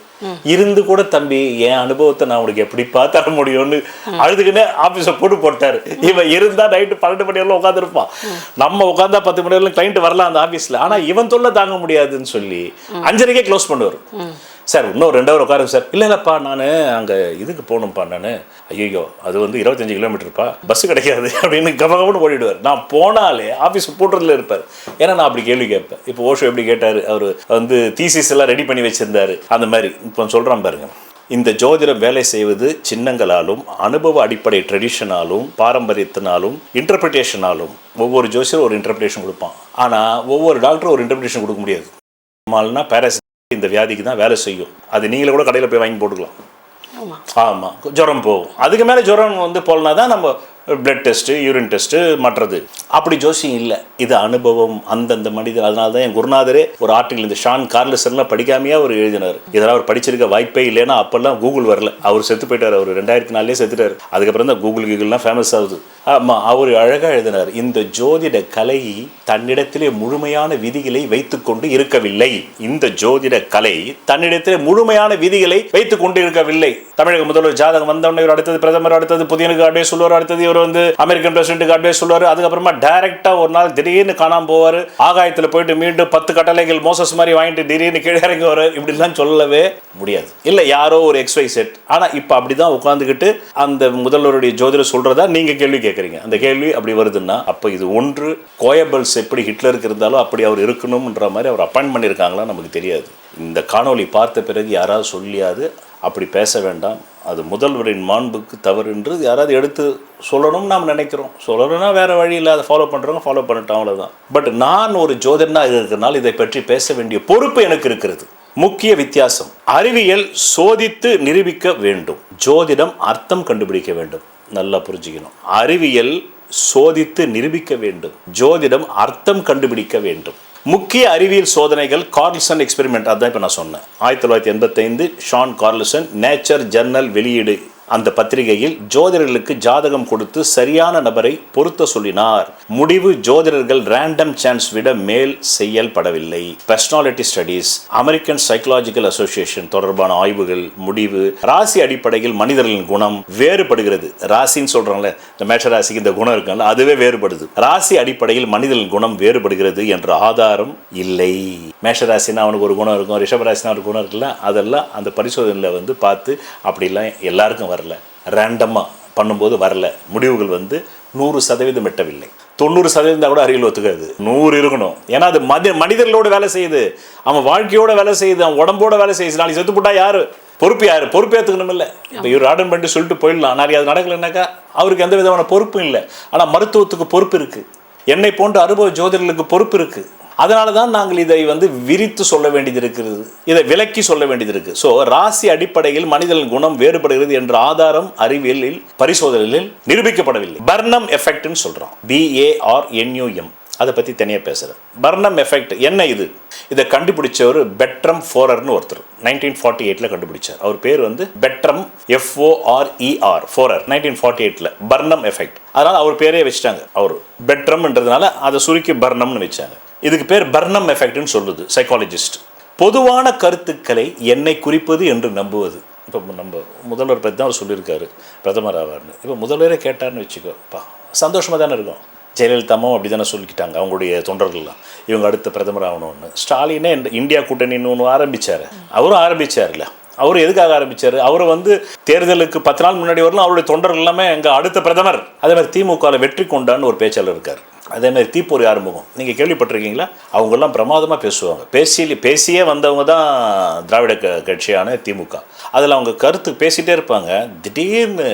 இருந்து கூட தம்பி என் அனுபவத்தை நான் உனக்கு எப்படிப்பா தர முடியும்னு அழுதுக்குன்னே ஆபீஸை போட்டாரு. இவன் இருந்தா நைட்டு 12 மணி வரலாம் உட்காந்துருப்பான். நம்ம உட்காந்தா 10 மணி வரலாம் கிளைண்ட் வரலாம் அந்த ஆபீஸ்ல. ஆனா இவன் தொல்லை தாங்க முடியாதுன்னு சொல்லி 5:30 க்ளோஸ் பண்ணுவார். சார் இன்னும் 2 ஹவர் உட்காருங்க சார். இல்லைல்லப்பா நான் அங்கே இதுக்கு போகணும்ப்பா, நான் ஐயோ அது வந்து 25 கிலோமீட்டருப்பா, பஸ்ஸு கிடைக்காது அப்படின்னு கபகபன்னு ஓடிடுவார். நான் போனாலே ஆஃபீஸ் போட்டுறதுல இருப்பார். ஏன்னா நான் அப்படி கேள்வி கேட்பேன். இப்போ ஓஷோ எப்படி கேட்டார், அவர் வந்து தீசிஸ் எல்லாம் ரெடி பண்ணி வச்சிருந்தாரு. அந்த மாதிரி இப்போ சொல்கிறான் பாருங்க. இந்த ஜோதிடம் வேலை செய்வது சின்னங்களாலும், அனுபவ அடிப்படை ட்ரெடிஷனாலும், பாரம்பரியத்தினாலும், இன்டர்பிரிட்டேஷனாலும். ஒவ்வொரு ஜோசியரும் ஒரு இன்டர்பிரிட்டேஷன் கொடுப்பான். ஆனால் ஒவ்வொரு டாக்டரும் ஒரு இன்டர்பிரிட்டேஷன் கொடுக்க முடியாது. மால்னா பேரஸ் இந்த வியாதிக்கு தான் வேலை செய்யும். அது நீங்களே கூட கடையில் போய் வாங்கி போட்டுக்கலாம். ஆமாம், ஜுரம் போகும். அதுக்கு மேலே ஜுரம் வந்து போலனா தான் நம்ம பிளட் டெஸ்ட்டு, யூரின் டெஸ்ட்டு, மற்றது. அப்படி ஜோசியம் இல்லை, இது அனுபவம், அந்தந்த மனிதர். அதனால தான் என் குருநாதரே ஒரு ஆர்டிகல், இந்த ஷான் கார்லசன்லாம் படிக்காமையா அவர் எழுதினார். இதெல்லாம் அவர் படிச்சிருக்க வாய்ப்பே இல்லைன்னா அப்போல்லாம் கூகுள் வரல. அவர் செத்து போயிட்டார், அவர் 2004 செத்துட்டார். அதுக்கப்புறம் தான் கூகுள்லாம் ஃபேமஸ் ஆகுது. ஆமாம், அவர் அழகாக எழுதினார், இந்த ஜோதிட கலை தன்னிடத்திலே முழுமையான விதிகளை வைத்துக்கொண்டு இருக்கவில்லை. இந்த ஜோதிட கலை தன்னிடத்திலே முழுமையான விதிகளை வைத்துக் கொண்டு இருக்கவில்லை. தமிழக முதல்வர் ஜாதகம் வந்தவொடனே இவர் அடுத்தது பிரதமர், அடுத்தது புதியனுக்கு அட்வைஸ் சொல்லுவார், அடுத்தது இவர் வந்து அமெரிக்கன் பிரசிடென்ட்டுக்கு அட்வைஸ் சொல்லுவார். அதுக்கப்புறமா டைரக்டா ஒரு நாள் திடீர்னு காணாம போவார். ஆகாயத்தில் போயிட்டு மீண்டும் 10 கட்டளைகள் மோசஸ் மாதிரி வாங்கிட்டு திடீர்னு கீழே இறங்கி வர. இப்படிலாம் சொல்லவே முடியாது. இல்லை யாரோ ஒரு XYZ. ஆனால் இப்போ அப்படிதான் உட்காந்துக்கிட்டு அந்த முதல்வருடைய ஜோதிடர் சொல்றதா நீங்க கேள்வி கேட்குறீங்க. அந்த கேள்வி அப்படி வருதுன்னா அப்போ இது ஒன்று கோயபல்ஸ் எப்படி ஹிட்லருக்கு இருந்தாலும் அப்படி அவர் இருக்கணும்ன்ற மாதிரி அவர் அப்பாயின்ட் பண்ணியிருக்காங்களா நமக்கு தெரியாது. இந்த காணொலி பார்த்த பிறகு யாராவது சொல்லியாது அப்படி பேச வேண்டாம், அது முதல்வரின் மாண்புக்கு தவறு என்று யாராவது எடுத்து சொல்லணும்னு நாம் நினைக்கிறோம். சொல்லணும்னா வேறு வழி இல்லை, அதை ஃபாலோ பண்ணுறவங்க ஃபாலோ பண்ணிட்டோம், அவ்வளோதான். பட் நான் ஒரு ஜோதிடனாக இருக்கிறதுனால இதை பற்றி பேச வேண்டிய பொறுப்பு எனக்கு இருக்கிறது. முக்கிய வித்தியாசம், அறிவியல் சோதித்து நிரூபிக்க வேண்டும், ஜோதிடம் அர்த்தம் கண்டுபிடிக்க வேண்டும். நல்லா புரிஞ்சுக்கணும். அறிவியல் சோதித்து நிரூபிக்க வேண்டும், ஜோதிடம் அர்த்தம் கண்டுபிடிக்க வேண்டும். முக்கிய அறிவியல் சோதனைகள் கார்ல்சன் எக்ஸ்பெரிமெண்ட். அதான் இப்போ நான் சொன்னேன். 1985 ஷான் கார்ல்சன் நேச்சர் ஜர்னல் வெளியீடு. அந்த பத்திரிகையில் ஜோதிடர்களுக்கு ஜாதகம் கொடுத்து சரியான நபரை பொருத்த சொல்லினார். முடிவு, ஜோதிடர்கள் ரேண்டம் சான்ஸ் விட மேல் செயல்படவில்லை. Personality studies, American psychological association தொடர்பான ஆய்வுகள் முடிவு, ராசி அடிப்படையில் மனிதர்களின் குணம் வேறுபடுகிறது. ராசின்னு சொல்றாங்களே, இந்த மேஷ ராசிக்கு இந்த குணம் இருக்குல்ல, அதுவே வேறுபடுது. ராசி அடிப்படையில் மனிதர்களின் குணம் வேறுபடுகிறது என்ற ஆதாரம் இல்லை. மேஷராசினா அவனுக்கு ஒரு குணம் இருக்கும், ரிஷபராசினா ஒரு குணம் இருக்குல்ல, அதெல்லாம் அந்த பரிசோதனையில் வந்து பார்த்து அப்படிலாம் எல்லாருக்கும் வரல, ரேண்டமாக பண்ணும்போது வரல, முடிவுகள் வந்து 100% எட்டவில்லை. 90% கூட அறிவியல் ஒத்துக்காது. 100 இருக்கணும். ஏன்னா அது மனிதர்களோட வேலை செய்யுது, அவன் வாழ்க்கையோட வேலை செய்யுது, அவன் உடம்போட வேலை செய்யுது. நாளைக்கு செத்து போட்டா யாரு பொறுப்பு? யாரு பொறுப்பேற்றுக்கணும்? இல்லை, இப்போ இவர் ஆர்டன் பண்ணிட்டு சொல்லிட்டு போயிடலாம். நிறைய அது நடக்கலைன்னாக்கா அவருக்கு எந்த விதமான பொறுப்பும் இல்லை. ஆனால் மருத்துவத்துக்கு பொறுப்பு இருக்குது, என்னை போன்ற அனுபவ ஜோதிடர்களுக்கு பொறுப்பு இருக்குது. அதனால தான் நாங்கள் இதை விரித்து சொல்ல வேண்டியது இருக்கிறது, இதை விலக்கி சொல்ல வேண்டியது இருக்குது. ஸோ ராசி அடிப்படையில் மனிதனின் குணம் வேறுபடுகிறது என்ற ஆதாரம் அறிவியலில் பரிசோதனையில் நிரூபிக்கப்படவில்லை. பர்னம் எஃபெக்ட்னு சொல்கிறோம், BARNUM. அதை பற்றி தனியாக பேசுகிறேன். பர்னம் எஃபெக்ட் என்ன இது? இதை கண்டுபிடிச்சவர் பெட்ரம் ஃபோரர்னு ஒருத்தர் 1948 கண்டுபிடிச்சார். அவர் பேர் பெட்ரம் ஃபோரர் 1948 பர்னம் எஃபெக்ட். அதனால் அவர் பேரே வச்சுட்டாங்க. அவர் பெட்ரம்ன்றதுனால அதை சுருக்கி பர்னம்னு வச்சாங்க. இதுக்கு பேர் பர்னம் எஃபெக்ட்னு சொல்லுது சைக்காலஜிஸ்ட். பொதுவான கருத்துக்களை என்னை குறிப்பது என்று நம்புவது. இப்போ நம்ம முதல்வர் பற்றி தான் அவர் சொல்லியிருக்காரு, பிரதமர் ஆவார்னு. இப்போ முதல்வரே கேட்டார்னு வச்சுக்கோப்பா, சந்தோஷமாக தானே இருக்கும். ஜெயலலிதாவும் அப்படி தானே சொல்லிக்கிட்டாங்க அவங்களுடைய தொண்டர்கள்லாம், இவங்க அடுத்த பிரதமர் ஆகணும்னு. ஸ்டாலினே இந்தியா கூட்டணின்னு ஒன்று ஆரம்பித்தார், அவரும் ஆரம்பித்தார்ல. அவர் எதுக்காக ஆரம்பித்தார்? அவர் தேர்தலுக்கு 10 நாள் முன்னாடி வரலாம் அவருடைய தொண்டர்கள் எல்லாமே எங்கள் அடுத்த பிரதமர். அதே மாதிரி திமுகவில் வெற்றி கொண்டான்னு ஒரு பேச்சாளர் இருக்கார். அதே மாதிரி தீப்பொறி ஆரம்பம் நீங்கள் கேள்விப்பட்டிருக்கீங்களா? அவங்கெல்லாம் பிரமாதமாக பேசுவாங்க. பேசியே வந்தவங்க தான் திராவிட கட்சியான திமுக. அதில் அவங்க கருத்து பேசிகிட்டே இருப்பாங்க. திடீர்னு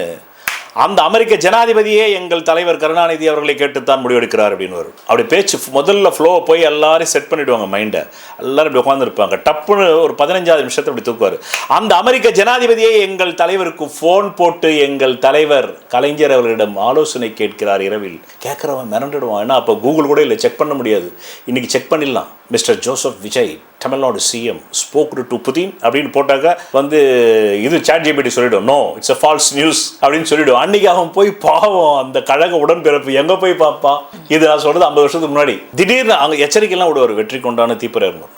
அந்த அமெரிக்க ஜனாதிபதியே எங்கள் தலைவர் கருணாநிதி அவர்களை கேட்டுத்தான் முடிவெடுக்கிறார் அப்படின்னு வரும். அப்படி பேச்சு முதல்ல ஃப்ளோவை போய் எல்லாரும் செட் பண்ணிவிடுவாங்க மைண்டை. எல்லாரும் இப்படி உட்காந்துருப்பாங்க. டப்புன்னு ஒரு 15வது நிமிஷத்தை அப்படி தூக்குவார். அந்த அமெரிக்க ஜனாதிபதியே எங்கள் தலைவருக்கு ஃபோன் போட்டு எங்கள் தலைவர் கலைஞர் அவர்களிடம் ஆலோசனை கேட்கிறார் இரவில். கேட்குறவன் மிரண்டுடுவான். ஏன்னா அப்போ கூகுள் கூட இல்லை, செக் பண்ண முடியாது. இன்றைக்கி செக் பண்ணிடலாம். Mister Joseph Vijay Tamil Nadu CM spoke to Putin அப்படின்னு போட்டாக்க இது ChatGPT சொல்லிவிடும், no it's a false news அப்படின்னு சொல்லிவிடும். அன்றைக்கி அவன் போய் பாவம் அந்த கழக உடன்பிறப்பு எங்கே போய் பார்ப்பா. இது நான் சொல்கிறது 50 வருஷத்துக்கு முன்னாடி. திடீர்னு அங்கே எச்சரிக்கைலாம் விடுவார், வெற்றி கொண்டான தீப்பரணும்.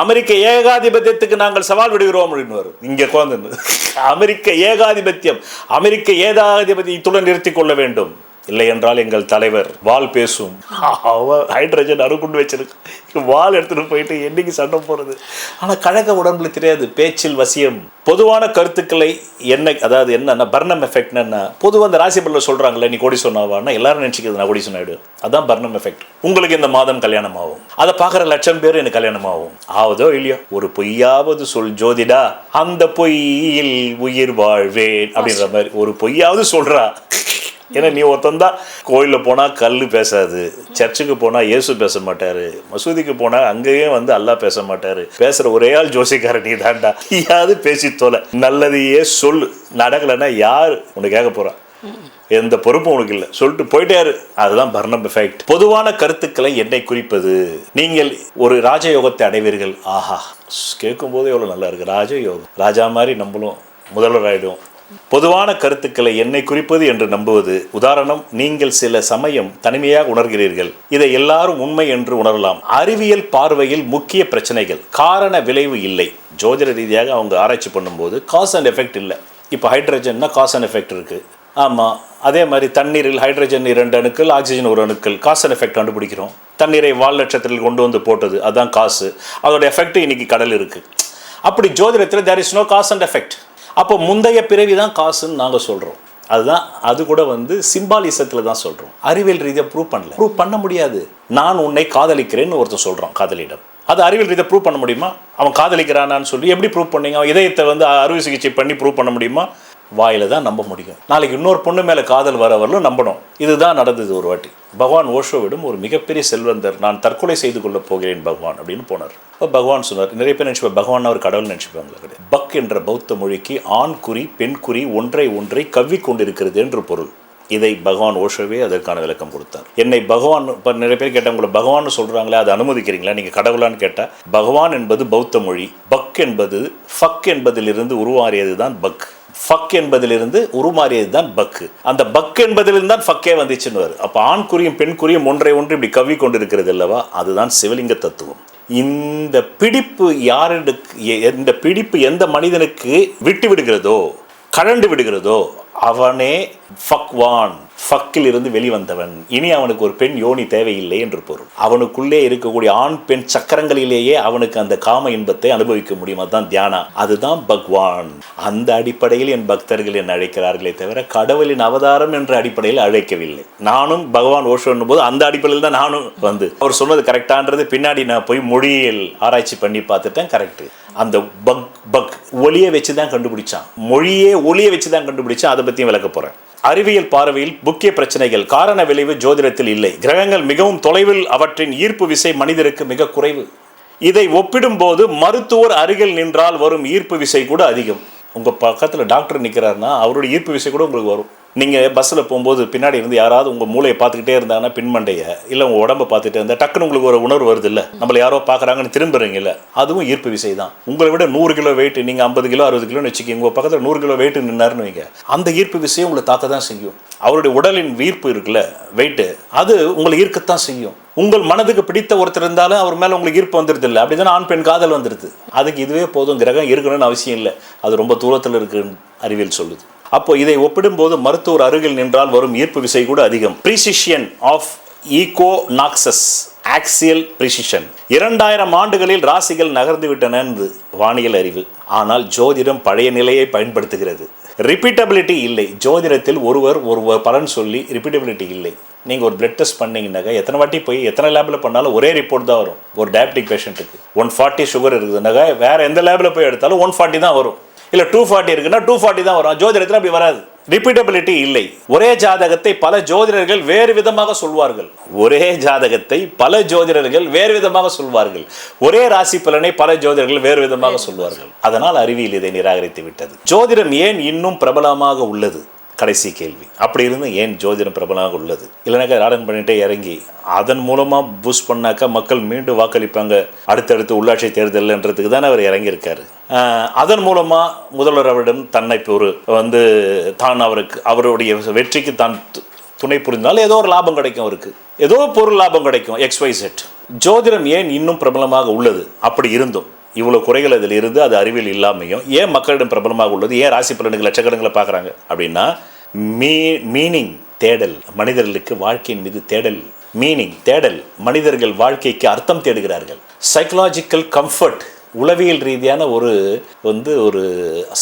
அமெரிக்க ஏகாதிபத்தியத்துக்கு நாங்கள் சவால் விடுகிறோம் அப்படின்னு வரும். இங்கே உட்காந்து அமெரிக்க ஏகாதிபத்தியம், அமெரிக்க ஏகாதிபத்தியத்துடன் நிறுத்தி கொள்ள வேண்டும், இல்லை என்றால் எங்கள் தலைவர் வால் பேசும். ஹைட்ரஜன் அணுகுண்டு வச்சிருக்கு, வால் எடுத்துகிட்டு போயிட்டு என்னைக்கு சண்டை போகிறது. ஆனால் கழக உடம்புல தெரியாது, பேச்சில் வசியம். பொதுவான கருத்துக்களை அதாவது என்னன்னா பர்னம் எஃபெக்ட்னா என்ன? பொதுவாக அந்த ராசி பலன் சொல்கிறாங்களே, நீ கோடி சொன்னாவான்னா எல்லாரும் நினச்சிக்கிறது நான் கோடி சொன்னாயிடு. அதுதான் பர்னம் எஃபெக்ட். உங்களுக்கு இந்த மாதம் கல்யாணம் ஆகும், அதை பார்க்குற 1,00,000 பேர் எனக்கு கல்யாணம் ஆகும். ஆகுதோ இல்லையோ, ஒரு பொய்யாவது சொல் ஜோதிடா, அந்த பொய்யில் உயிர் வாழ்வேன் அப்படின்ற மாதிரி ஒரு பொய்யாவது சொல்கிறா. ஏன்னா நீ ஒருத்தந்தான் கோயிலில் போனால் கல் பேசாது, சர்ச்சுக்கு போனால் இயேசு பேச மாட்டார், மசூதிக்கு போனால் அங்கேயும் அல்லாஹ் பேச மாட்டார், பேசுகிற ஒரே ஆள் ஜோசிக்கார நீ தாண்டா. யாவது பேசி தோலை, நல்லதையே சொல்லு, நடக்கலைன்னா யார் உனக்கு கேட்க போகிறா? எந்த பொறுப்பும் உனக்கு இல்லை, சொல்லிட்டு போயிட்டாரு. அதுதான் பர்னம் எஃபெக்ட். பொதுவான கருத்துக்களை என்னை குறிப்பது. நீங்கள் ஒரு ராஜயோகத்தை அடைவீர்கள். ஆஹா, கேட்கும் போது எவ்வளோ நல்லா இருக்கு ராஜயோகம். ராஜா மாதிரி நம்மளும் முதல்வர் ஆகிடும். பொதுவான கருத்துக்களை என்னை குறிப்பது என்று நம்புவது. உதாரணம், நீங்கள் சில சமயம் தனிமையாக உணர்கிறீர்கள், இதை எல்லாரும் உண்மை என்று உணரலாம். அறிவியல் பார்வையில் முக்கிய பிரச்சனைகள் காரண விளைவு இல்லை. ஜோதிட ரீதியாக அவங்க ஆராய்ச்சி பண்ணும்போது காஸ் அண்ட் எஃபெக்ட் இல்லை. இப்போ ஹைட்ரஜன்னா காஸ் அண்ட் எஃபெக்ட் இருக்குது. ஆமாம், அதே மாதிரி தண்ணீரில் ஹைட்ரஜன் 2 அணுக்கள், ஆக்சிஜன் 1 அணுக்கள், காஸ் அண்ட் எஃபெக்ட் கண்டுபிடிக்கிறோம். தண்ணீரை வால் நட்சத்திரத்தில் கொண்டு போட்டது, அதுதான் காசு. அதோட எஃபெக்ட் இன்னைக்கு கடல் இருக்குது. அப்படி ஜோதிடத்தில் there is no cause and effect. அப்போ முந்தைய பிறவி தான் காசுன்னு நாங்கள் சொல்கிறோம். அதுதான், அது கூட சிம்பாலிசத்தில் தான் சொல்கிறோம். அறிவியல் ரீதியாக ப்ரூவ் பண்ண முடியாது. நான் உன்னை காதலிக்கிறேன்னு ஒருத்தர் சொல்கிறான் காதலியிடம். அது அறிவியல் ரீதியாக ப்ரூவ் பண்ண முடியுமா? அவன் காதலிக்கிறானான்னு சொல்லி எப்படி ப்ரூவ் பண்ணீங்க? அவன் இதயத்தை அறுவை சிகிச்சை பண்ணி ப்ரூவ் பண்ண முடியுமா? வாயில தான் நம்ப முடியும். நாளைக்கு இன்னொரு பொண்ணு மேலே காதல் வரவர்களும் நம்பணும். இதுதான் நடந்தது ஒரு வாட்டி. பகவான் ஓஷோவிடம் ஒரு மிகப்பெரிய செல்வந்தர், நான் தற்கொலை செய்து கொள்ள போகிறேன் பகவான் அப்படின்னு போனார். பகவான் சொன்னார். நிறைய பேர் நினச்சிப்பா பகவான் அவர் கடவுள் நினச்சிப்பாங்களா? கிடையாது. பக் என்ற பௌத்த மொழிக்கு ஆண் குறி பெண் குறி ஒன்றை கவ்வி கொண்டிருக்கிறது என்று பொருள். இதை பகவான் ஓஷோவே அதற்கான விளக்கம் கொடுத்தார். என்னை பகவான், இப்போ நிறைய பேர் கேட்டால் உங்களை பகவான் சொல்கிறாங்களே, அதை அனுமதிக்கிறீங்களா, நீங்கள் கடவுளான்னு கேட்டால், பகவான் என்பது பௌத்த மொழி. பக் என்பது ஃபக் என்பதிலிருந்து உருவாறியது தான் பக். ஃபக் என்பதிலிருந்து உருமாறியது தான் பக்கு. அந்த பக் என்பதிலிருந்து தான் ஃபக்கே வந்துச்சுன்னு. அப்போ ஆண் குறியும் பெண் குறியும் ஒன்றை இப்படி கவ்வி கொண்டு இருக்கிறது அல்லவா, அதுதான் சிவலிங்க தத்துவம். இந்த பிடிப்பு எந்த மனிதனுக்கு விட்டு விடுகிறதோ, கழண்டு விடுகிறதோ, அவனே ஃபக்வான். ஃபக்கில் இருந்து வெளிவந்தவன், இனி அவனுக்கு ஒரு பெண் யோனி தேவையில்லை என்று பொருள். அவனுக்குள்ளே இருக்கக்கூடிய ஆண் பெண் சக்கரங்களிலேயே அவனுக்கு அந்த காம இன்பத்தை அனுபவிக்க முடியும். அதுதான் தியானா, அதுதான் பகவான். அந்த அடிப்படையில் என் பக்தர்கள் என்னை அழைக்கிறார்களே தவிர கடவுளின் அவதாரம் என்ற அடிப்படையில் அழைக்கவில்லை. நானும் பகவான் ஓஷோ போது அந்த அடிப்படையில் தான் நானும் அவர் சொன்னது கரெக்டான்றது பின்னாடி நான் போய் மொழியியல் ஆராய்ச்சி பண்ணி பார்த்துட்டேன். கரெக்ட். அந்த பக் ஒளியை வச்சு தான் கண்டுபிடிச்சான், மொழியே ஒளியை வச்சு தான் கண்டுபிடிச்சான். அதை பற்றியும் விளக்க போறேன். அறிவியல் பார்வையில் முக்கிய பிரச்சனைகள். காரண விளைவு ஜோதிடத்தில் இல்லை. கிரகங்கள் மிகவும் தொலைவில், அவற்றின் ஈர்ப்பு விசை மனிதருக்கு மிக குறைவு. இதை ஒப்பிடும்போது மருத்துவர் அருகில் நின்றால் வரும் ஈர்ப்பு விசை கூட அதிகம். உங்க பக்கத்துல டாக்டர் நிற்கிறாருன்னா அவருடைய ஈர்ப்பு விசை கூட உங்களுக்கு வரும். நீங்கள் பஸ்ஸில் போகும்போது பின்னாடி இருந்து யாராவது உங்கள் மூளையை பார்த்துக்கிட்டே இருந்தாங்கன்னா பின்மண்டையை இல்லை உங்கள் உடம்பை பார்த்துட்டே இருந்தால் டக்குன்னு உங்களுக்கு ஒரு உணர்வு வருது இல்லை, நம்மளை யாரோ பார்க்குறாங்கன்னு திரும்புறீங்கல்ல, அதுவும் ஈர்ப்பு விசை தான். உங்களை விட 100 கிலோ வெயிட், நீங்கள் 50 கிலோ 60 கிலோன்னு வச்சுக்கிங்க, உங்கள் பக்கத்தில் 100 கிலோ வெயிட் நின்னாருன்னு வைங்க, அந்த ஈர்ப்பு விசையை உங்களை தாக்க தான் செய்யும். அவருடைய உடலின் ஈர்ப்பு இருக்குல்ல, வெயிட்டு, அது உங்களை ஈர்க்கத்தான் செய்யும். உங்கள் மனதுக்கு பிடித்த ஒருத்தர் இருந்தாலும் அவர் மேலே உங்களுக்கு ஈர்ப்பு வந்துடுது இல்லை, அப்படி தானே ஆண் பெண் காதல் வந்துடுது. அதுக்கு இதுவே போதும், கிரகம் இருக்கணும்னு அவசியம் இல்லை, அது ரொம்ப தூரத்தில் இருக்குன்னு அறிவியல் சொல்லுது. அப்போ இதை ஒப்பிடும்போது மருத்துவர் அருகில் நின்றால் வரும் ஈர்ப்பு விசை கூட அதிகம். ப்ரீசிஷன் ஆஃப் ஈகோநாக்சஸ், ஆக்சியல் ப்ரிசிஷன். 2000 ஆண்டுகளில் ராசிகள் நகர்ந்து விட்டன வானியல் அறிவு. ஆனால் ஜோதிடம் பழைய நிலையை பயன்படுத்துகிறது. ரிப்பீட்டபிலிட்டி இல்லை. ஜோதிடத்தில் ஒருவர் பலன் சொல்லி ரிப்பீட்டபிலிட்டி இல்லை. நீங்கள் ஒரு பிளட் டெஸ்ட் பண்ணீங்கன்னாக்கா எத்தனை வாட்டி போய் எத்தனை லேபில் பண்ணாலும் ஒரே ரிப்போர்ட் தான் வரும். ஒரு டயபெட்டிக் பேஷண்ட்டுக்கு 140 சுகர் இருக்குதுன்னாக்கா வேறு எந்த லேபில் போய் எடுத்தாலும் 140 தான் வரும். இல்லை 240 இருக்குன்னா 240 தான் வரும். ஜோதிடத்தில் அப்படி வராது. ரிப்பீட்டபிலிட்டி இல்லை. ஒரே ஜாதகத்தை பல ஜோதிடர்கள் வேறு விதமாக சொல்வார்கள். ஒரே ஜாதகத்தை பல ஜோதிடர்கள் வேறு விதமாக சொல்வார்கள். ஒரே ராசி பலனை பல ஜோதிடர்கள் வேறு விதமாக சொல்வார்கள். அதனால் அறிவியல் இதை நிராகரித்து விட்டது. ஜோதிடம் ஏன் இன்னும் பிரபலமாக உள்ளது? கடைசி கேள்வி. அப்படி இருந்து ஏன் ஜோதிடம் பிரபலமாக உள்ளது? இல்லைனாக்கா ராடன் பண்ணிட்டே இறங்கி அதன் மூலமாக பூஸ்ட் பண்ணாக்கா மக்கள் மீண்டும் வாக்களிப்பாங்க அடுத்தடுத்து உள்ளாட்சி தேர்தல்ன்றதுக்கு தானே அவர் இறங்கியிருக்காரு. அதன் மூலமாக முதல்வர் அவரிடம் தன்னை தான் அவருடைய வெற்றிக்கு தான் துணை புரிந்தால் ஏதோ ஒரு லாபம் கிடைக்கும், அவருக்கு ஏதோ பொருள் லாபம் கிடைக்கும், XYZ. ஜோதிடம் ஏன் இன்னும் பிரபலமாக உள்ளது? அப்படி இருந்தும் இவ்வளோ குறைகள் அதில் இருந்து அது அறிவியல் இல்லாமையும் ஏன் மக்களிடம் பிரபலமாக உள்ளது? ஏன் ராசி பலனுக்கு லட்சக்கணக்கில் பார்க்குறாங்க அப்படின்னா, மீனிங் தேடல், மனிதர்களுக்கு வாழ்க்கையின் மீது தேடல், மீனிங் தேடல், மனிதர்கள் வாழ்க்கைக்கு அர்த்தம் தேடுகிறார்கள். சைக்கலாஜிக்கல் கம்ஃபர்ட், உளவியல் ரீதியான ஒரு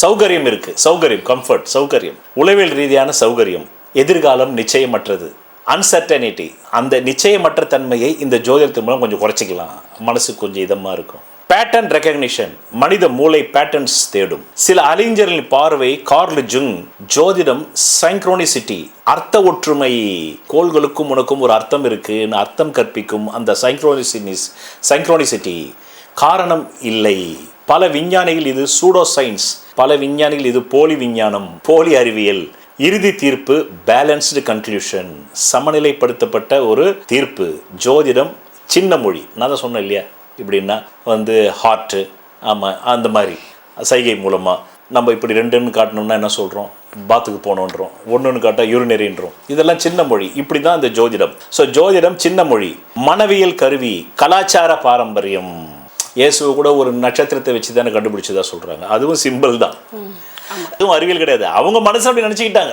சௌகரியம் இருக்கு. சௌகரியம், கம்ஃபர்ட், சௌகரியம், உளவியல் ரீதியான சௌகரியம். எதிர்காலம் நிச்சயமற்றது, அன்சர்டனிட்டி. அந்த நிச்சயமற்ற தன்மையை இந்த ஜோதிடத்தின் மூலம் கொஞ்சம் குறைச்சிக்கலாம், மனசுக்கு கொஞ்சம் இதமாக இருக்கும். பேட்டர்ன் ரெகக்னிஷன், மனித மூளை பேட்டர்ன்ஸ் தேடும். சில அறிஞர்களின் பார்வை கார்ல் ஜுங், ஜோதிடம் சைங்க்ரோனிசிட்டி, அர்த்த ஒற்றுமை, கோள்களுக்கும் உனக்கும் ஒரு அர்த்தம் இருக்குன்னு அர்த்தம் கற்பிக்கும் அந்த சைங்க்ரோனிசிட்டி. காரணம் இல்லை. பல விஞ்ஞானிகள் இது சூடோ சயின்ஸ், பல விஞ்ஞானிகள் இது போலி விஞ்ஞானம், போலி அறிவியல். இறுதி தீர்ப்பு பேலன்ஸ்டு கன்க்ளூஷன், சமநிலைப்படுத்தப்பட்ட ஒரு தீர்ப்பு. ஜோதிடம் சின்ன மொழி, நான் தான் சொன்னேன் இல்லையா, இப்படின்னா ஹார்ட்டு, ஆமாம், அந்த மாதிரி சைகை மூலமாக நம்ம இப்படி 2ன்னு காட்டணும்னா என்ன சொல்கிறோம், பாத்துக்கு போனோன்றோம், 1ன்னு காட்டா யூரினரின்றோம். இதெல்லாம் சின்ன மொழி. இப்படி தான் இந்த ஜோதிடம். ஸோ ஜோதிடம் சின்ன மொழி. மனவியல் கருவி, கலாச்சார பாரம்பரியம். இயேசுவை கூட ஒரு நட்சத்திரத்தை வச்சு தானே கண்டுபிடிச்சதா சொல்கிறாங்க, அதுவும் சிம்பிள் தான், அதுவும் அறிவியல் கிடையாது. அவங்க மனசு அப்படி நினச்சிக்கிட்டாங்க.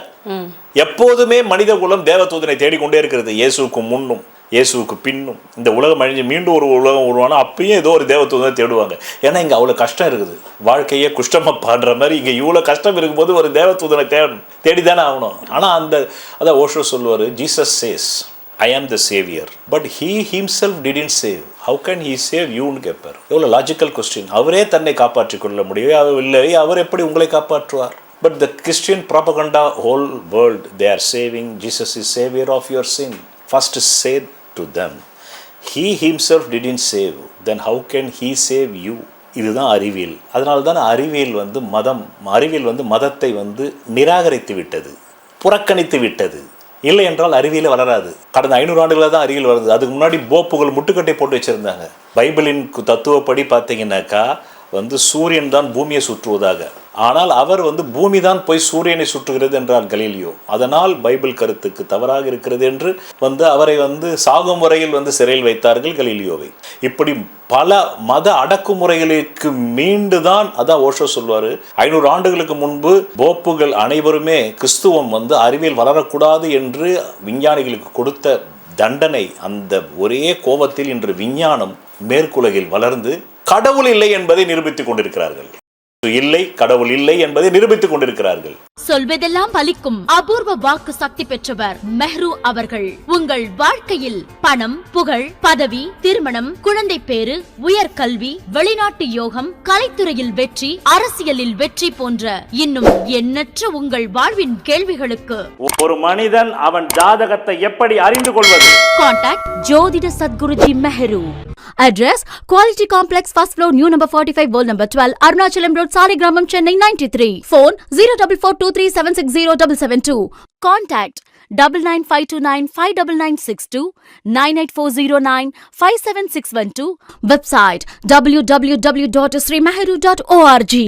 எப்போதுமே மனித குலம் தேவதூதனை தேடிக்கொண்டே இருக்கிறது. இயேசுக்கு முன்னும் இயேசுக்கு பின்னும் இந்த உலகம் அழிஞ்சு மீண்டும் ஒரு உலகம் உருவானா அப்பயும் ஏதோ ஒரு தேவதூதனை தேடுவாங்க. ஏன்னா இங்கே அவ்வளோ கஷ்டம் இருக்குது, வாழ்க்கையே குஷ்டமாக பாடுற மாதிரி இங்கே இவ்வளோ கஷ்டம் இருக்கும்போது ஒரு தேவதூதனை தேடிதானே ஆகணும். ஆனால் அதான் ஓஷோ சொல்லுவார், Jesus chase I am the savior, but he himself didn't save. How can he save youன்னு கேட்பார். எவ்வளோ லாஜிக்கல் கொஸ்டின். அவரே தன்னை காப்பாற்றிக் கொள்ள முடியும் இல்லை, அவர் எப்படி உங்களை காப்பாற்றுவார்? But the Christian propaganda whole world, they are saying Jesus is savior of your sin. First say to them, he himself didn't save, then how can he save you? இதுதான் அறிவியல். அதனால தான் அறிவியல் மதத்தை நிராகரித்து விட்டது, புறக்கணித்து விட்டது. இல்லை என்றால் அறிவியல் வளராது. கடந்த 500 ஆண்டுகளாக தான் அறிவியல் வளருது. அதுக்கு முன்னாடி போப்புகள் முட்டுக்கட்டை போட்டு வச்சுருந்தாங்க. பைபிளின் தத்துவப்படி பார்த்தீங்கன்னாக்கா சூரியன் தான் பூமியை சுற்றுவதாக. ஆனால் அவர் பூமி தான் போய் சூரியனை சுற்றுகிறது என்றார் கலீலியோ. அதனால் பைபிள் கருத்துக்கு தவறாக இருக்கிறது என்று அவரை சாகும் வரையில் சிறையில் வைத்தார்கள் கலீலியோவை. இப்படி பல மத அடக்குமுறைகளுக்கு மீண்டுதான், அதான் ஓஷோ சொல்வாரு, 500 ஆண்டுகளுக்கு முன்பு போப்புகள் அனைவருமே கிறிஸ்துவம் அறிவியல் வளரக்கூடாது என்று விஞ்ஞானிகளுக்கு கொடுத்த தண்டனை, அந்த ஒரே கோபத்தில் இன்று விஞ்ஞானம் மேற்குலகில் வளர்ந்து கடவுள் இல்லை என்பதை நிரூபித்துக் கொண்டிருக்கிறார்கள். இல்லை, கடவுள் இல்லை என்பதை நிரூபித்துக் கொண்டிருக்கிறார்கள். சொல்வதெல்லாம் பலிக்கும் அபூர்வ வாக்கு சக்தி பெற்றவர் மெஹ்ரு அவர்கள். உங்கள் வாழ்க்கையில் பணம், புகழ், பதவி, திருமணம், குழந்தை பேறு, உயர்கல்வி, வெளிநாட்டு யோகம், கலைத்துறையில் வெற்றி, அரசியலில் வெற்றி போன்ற இன்னும் எண்ணற்ற உங்கள் வாழ்வின் கேள்விகளுக்கு ஒரு மனிதன் அவன் ஜாதகத்தை எப்படி அறிந்து கொள்வது? கான்டாக்ட் ஜோதிட Sadguruji Mehru. Address Quality Complex, first floor, new number 45, wall number 12, Arunachalam Road, Saligramam, Chennai 93. Phone 0442376072. Contact 99529 59962 98409 57612. Website www.srimehru.org.